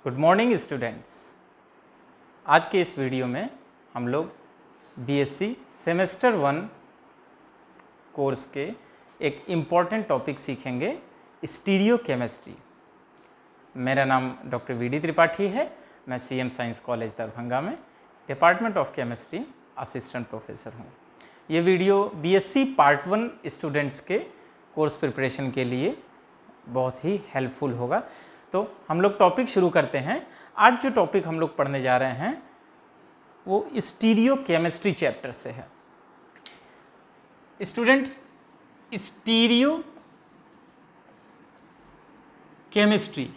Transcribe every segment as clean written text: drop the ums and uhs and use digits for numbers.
Good morning students. आज के इस वीडियो में हम लोग बीएससी सेमेस्टर 1 कोर्स के एक इम्पॉर्टेंट टॉपिक सीखेंगे, स्टीरियो केमिस्ट्री। मेरा नाम डॉक्टर वीडी त्रिपाठी है। मैं सीएम साइंस कॉलेज दरभंगा में department of chemistry assistant professor हूँ। ये वीडियो बीएससी पार्ट 1 स्टूडेंट्स के कोर्स प्रिपरेशन के लिए बहुत ही हेल्पफुल होगा। तो हम लोग टॉपिक शुरू करते हैं। आज जो टॉपिक हम लोग पढ़ने जा रहे हैं वो स्टीरियो केमिस्ट्री चैप्टर से है। Students, stereo chemistry,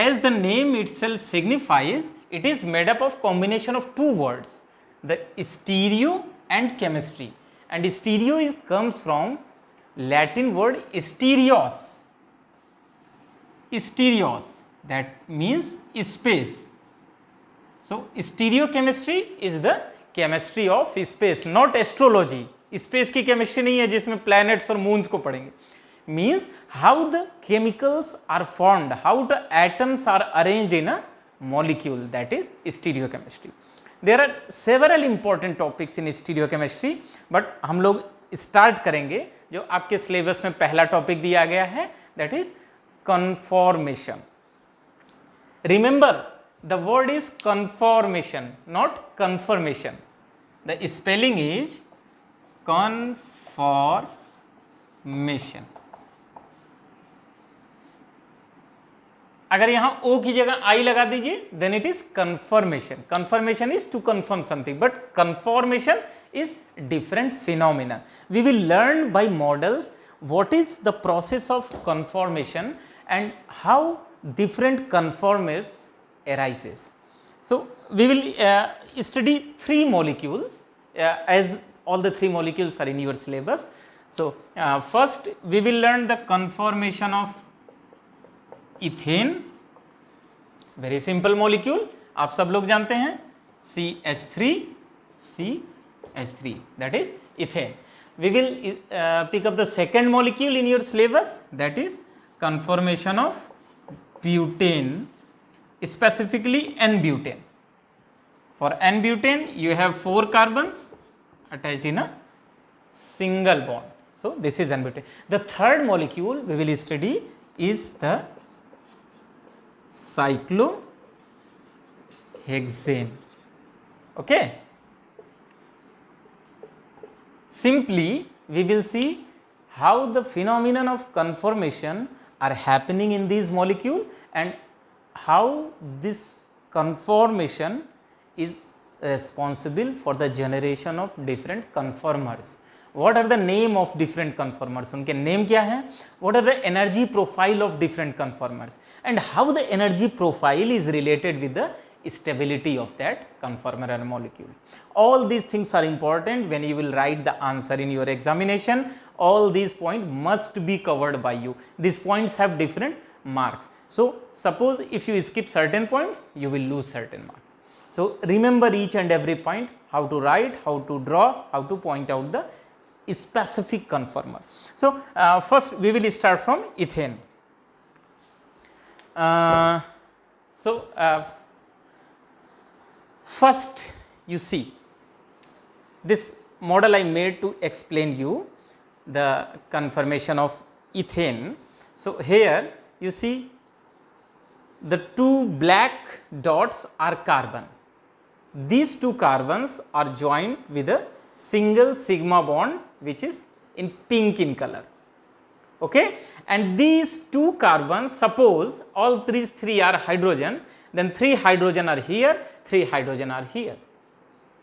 as the name itself signifies, it is made up of combination of two words, the stereo and chemistry. And stereo comes from Latin word stereos. Stereos, that means space. So stereochemistry is the chemistry of space, not astrology. Space की chemistry नहीं है जिसमें planets और moons को पढ़ेंगे. Means how the chemicals are formed, how the atoms are arranged in a molecule, that is stereochemistry. There are several important topics in stereochemistry, but हम लोग start करेंगे जो आपके syllabus में पहला topic दिया गया है, that is conformation. Remember, the word is conformation, not confirmation. The spelling is conformation. अगर यहाँ O की जगह I लगा दीजिए, then it is confirmation. Confirmation is to confirm something, but conformation is different phenomena. We will learn by models what is the process of conformation and how different conformers arises. So we will study three molecules as all the three molecules are in your syllabus. So first we will learn the conformation of ethane, very simple molecule, आप सब लोग जानते हैं, CH3 that is ethane. We will pick up the second molecule in your syllabus, that is conformation of butane, specifically N-butane. For N-butane you have 4 carbons attached in a single bond. So this is N-butane. The third molecule we will study is the cyclohexane. Okay, simply we will see how the phenomenon of conformation are happening in these molecule and how this conformation is responsible for the generation of different conformers. What are the name of different conformers? उनके name क्या हैं? What are the energy profile of different conformers? And how the energy profile is related with the stability of that conformer and molecule. All these things are important when you will write the answer in your examination. All these points must be covered by you. These points have different marks. So suppose if you skip certain point, you will lose certain marks. So remember each and every point, how to write, how to draw, how to point out the specific conformer. So first we will start from ethane. First you see this model I made to explain you the conformation of ethane. So here you see the two black dots are carbon. These two carbons are joined with a single sigma bond which is in pink in color. Okay, and these two carbons, suppose all these three are hydrogen, then 3 hydrogen are here, 3 hydrogen are here.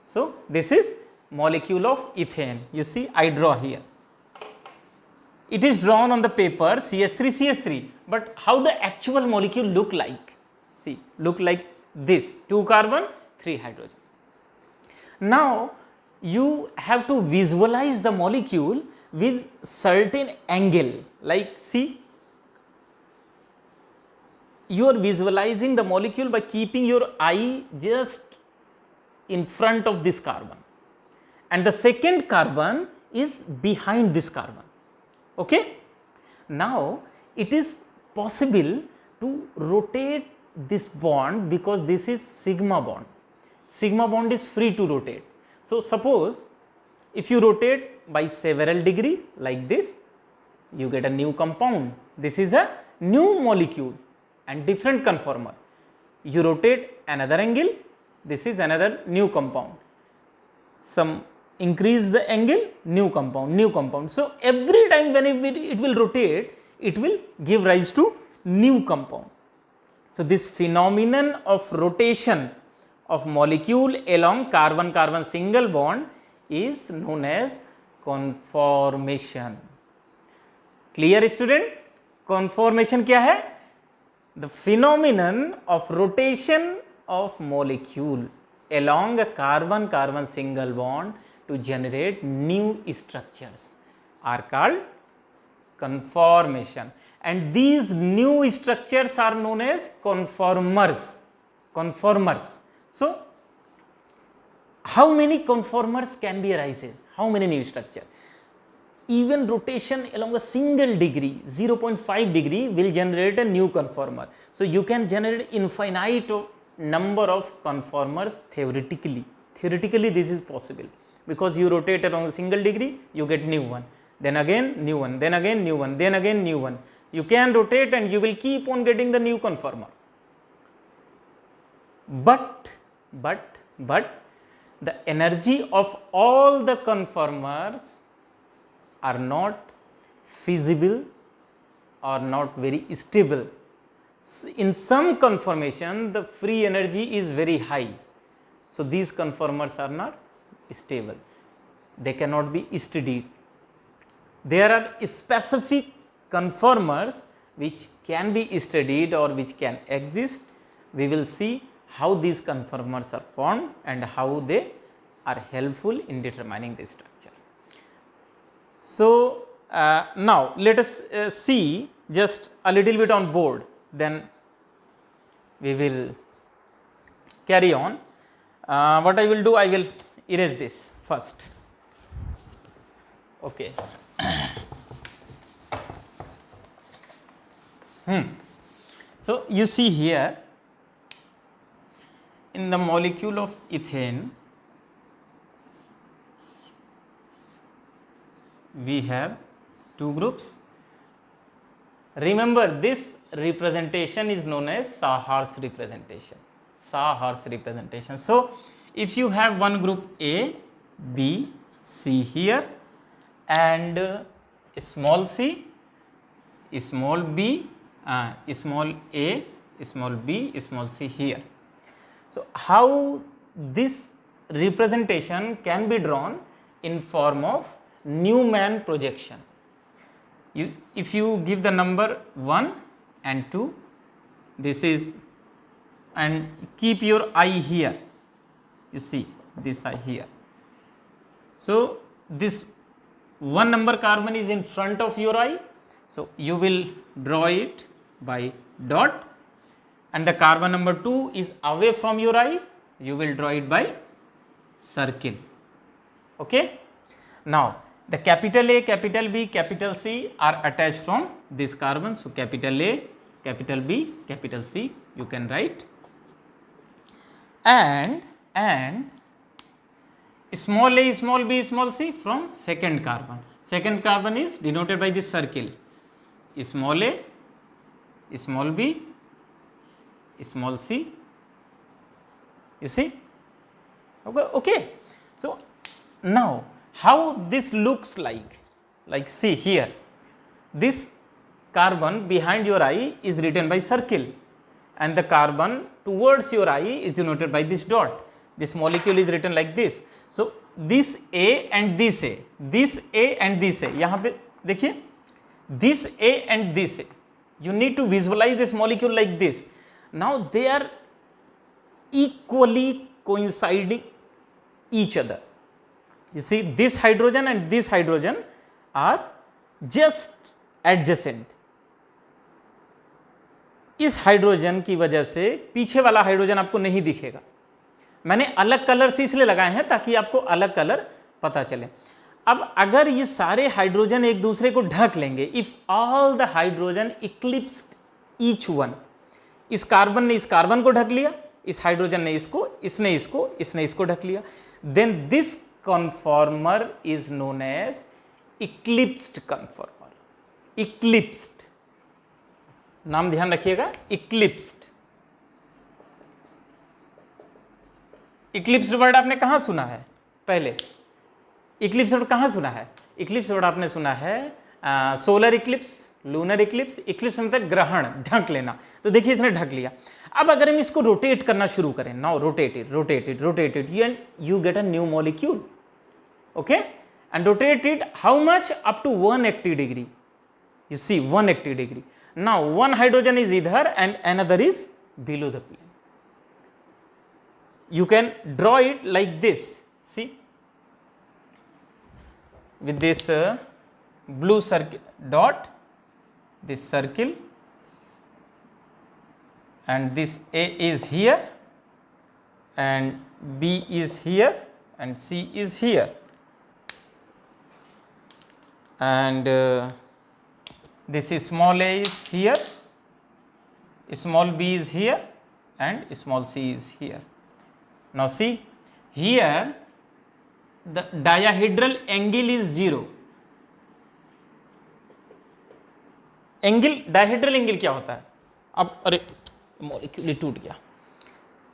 So this is molecule of ethane. You see I draw here. It is drawn on the paper CH3, but how the actual molecule look like? See, look like this, 2 carbon, 3 hydrogen. Now you have to visualize the molecule with certain angle, like see, you are visualizing the molecule by keeping your eye just in front of this carbon, and the second carbon is behind this carbon. Okay, now it is possible to rotate this bond, because this is sigma bond. Sigma bond is free to rotate. So suppose if you rotate by several degree like this, you get a new compound. This is a new molecule and different conformer. You rotate another angle, this is another new compound. Some increase the angle, new compound. So every time when it will rotate, it will give rise to new compound. So this phenomenon of rotation of molecule along carbon-carbon single bond is known as conformation. Clear student? Conformation क्या है? The phenomenon of rotation of molecule along a carbon-carbon single bond to generate new structures are called conformation, and these new structures are known as conformers. So how many conformers can be arises? How many new structure? Even rotation along a single degree, 0.5 degree, will generate a new conformer. So you can generate infinite number of conformers theoretically. Theoretically this is possible, because you rotate along a single degree, you get new one, then again new one, then again new one, then again new one. You can rotate and you will keep on getting the new conformer. But the energy of all the conformers are not feasible or not very stable. In some conformation, the free energy is very high. So these conformers are not stable. They cannot be studied. There are specific conformers which can be studied or which can exist. We will see how these conformers are formed and how they are helpful in determining the structure. So now let us see just a little bit on board, then we will carry on. What I will do, I will erase this first. Okay. So you see here, in the molecule of ethane, we have two groups. Remember, this representation is known as Sahar's representation. Sahar's representation. So if you have one group A, B, C here, and small c, small b, small a, small b, small c here. So how this representation can be drawn in form of Newman projection? If you give the number 1 and 2, this is, and keep your eye here, you see this eye here. So this one number carbon is in front of your eye, so you will draw it by dot, and the carbon number 2 is away from your eye, you will draw it by circle. Okay. Now the capital A, capital B, capital C are attached from this carbon. So capital A, capital B, capital C you can write, and small a, small b, small c from second carbon. Second carbon is denoted by this circle. Small a, small b, small c. You see? Okay. So now how this looks like see here, this carbon behind your eye is written by circle, and the carbon towards your eye is denoted by this dot. This molecule is written like this. So this A and this A, this A and this A, यहाँ पे देखिए, this A and this A, you need to visualize this molecule like this. Now they are equally coinciding each other. You see, this hydrogen and this hydrogen are just adjacent. इस hydrogen की वजह से पीछे वाला hydrogen आपको नहीं दिखेगा. मैंने अलग कलर से इसलिए लगाए हैं ताकि आपको अलग कलर पता चले. अब अगर ये सारे हाइड्रोजन एक दूसरे को ढक लेंगे, if all the hydrogen eclipsed each one, इस कार्बन ने इस कार्बन को ढक लिया, इस हाइड्रोजन ने इसको, इसने इसको, इसने इसको ढक लिया, then this conformer is known as eclipsed conformer. Eclipsed नाम ध्यान रखिएगा, इक्लिप्स्ड। इक्लिप्स्ड वर्ड आपने कहां सुना है पहले? इक्लिप्स वर्ड कहां सुना है? इक्लिप्स वर्ड आपने सुना है solar Eclipse, lunar Eclipse. Eclipse मतलब ग्रहण, ढक लेना। तो देखिए इसने ढक लिया। अब अगर हम इसको रोटेट करना शुरू करें, now rotate it, rotate it, rotate it, and you get a new molecule, okay, and rotate it how much? Up to 180 degree. You see 180 degree. Now one hydrogen is either and another is below the plane. You can draw it like this. See, with this blue circle dot, this circle, and this A is here, and B is here, and C is here, and this is small a is here, small b is here, and small c is here. Now see here the dihedral angle is 0. Angle, dihedral angle क्या होता है? अब अरे molecule टूट गया,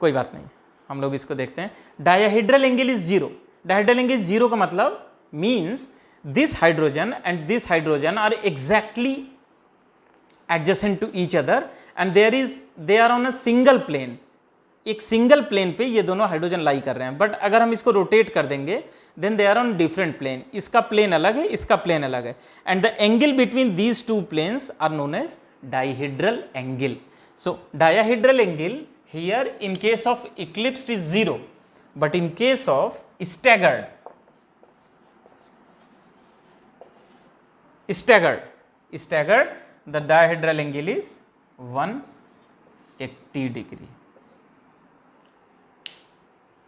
कोई बात नहीं, हम लोग इसको देखते हैं। Dihedral angle is 0। Dihedral angle 0 का मतलब means this hydrogen and this hydrogen are exactly adjacent to each other and they are on a single plane. एक सिंगल प्लेन पे ये दोनों हाइड्रोजन लाई कर रहे हैं, बट अगर हम इसको रोटेट कर देंगे then they are on different plane. इसका प्लेन अलग है, इसका प्लेन अलग है, and the angle between these two planes are known as dihedral angle. So dihedral angle here in case of eclipsed is 0, but in case of staggered the dihedral angle is 180 degree.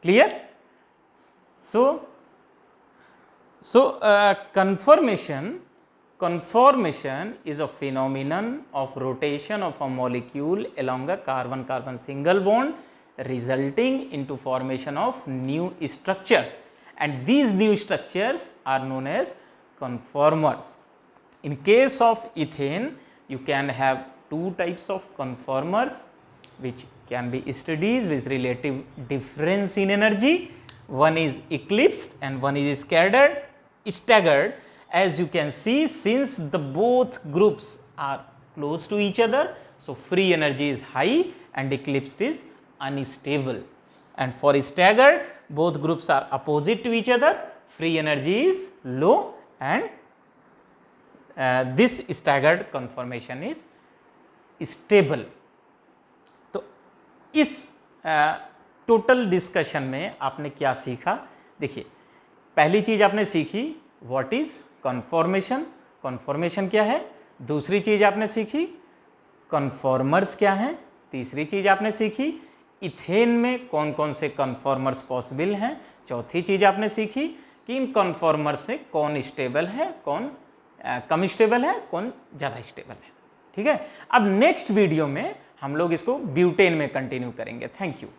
Clear? So conformation is a phenomenon of rotation of a molecule along a carbon-carbon single bond, resulting into formation of new structures, and these new structures are known as conformers. In case of ethane, you can have two types of conformers which can be studied with relative difference in energy. One is eclipsed and one is staggered. As you can see, since the both groups are close to each other, so free energy is high and eclipsed is unstable. And for staggered, both groups are opposite to each other, free energy is low, and this staggered conformation is stable. तो इस total discussion में आपने क्या सीखा? देखिए, पहली चीज आपने सीखी व्हाट इज कन्फॉर्मेशन, कन्फॉर्मेशन क्या है। दूसरी चीज आपने सीखी कन्फॉर्मर्स क्या हैं। तीसरी चीज आपने सीखी इथेन में कौन कौन से कन्फॉर्मर्स पॉसिबल हैं। चौथी चीज आपने सीखी कि इन कन्फॉर्मर्स से कौन स्टेबल है, कौन कम स्टेबल है, कौन ज़्यादा स्टेबल है। ठीक है, अब नेक्स्ट वीडियो में हम लोग इसको ब्यूटेन में कंटिन्यू करेंगे। Thank you.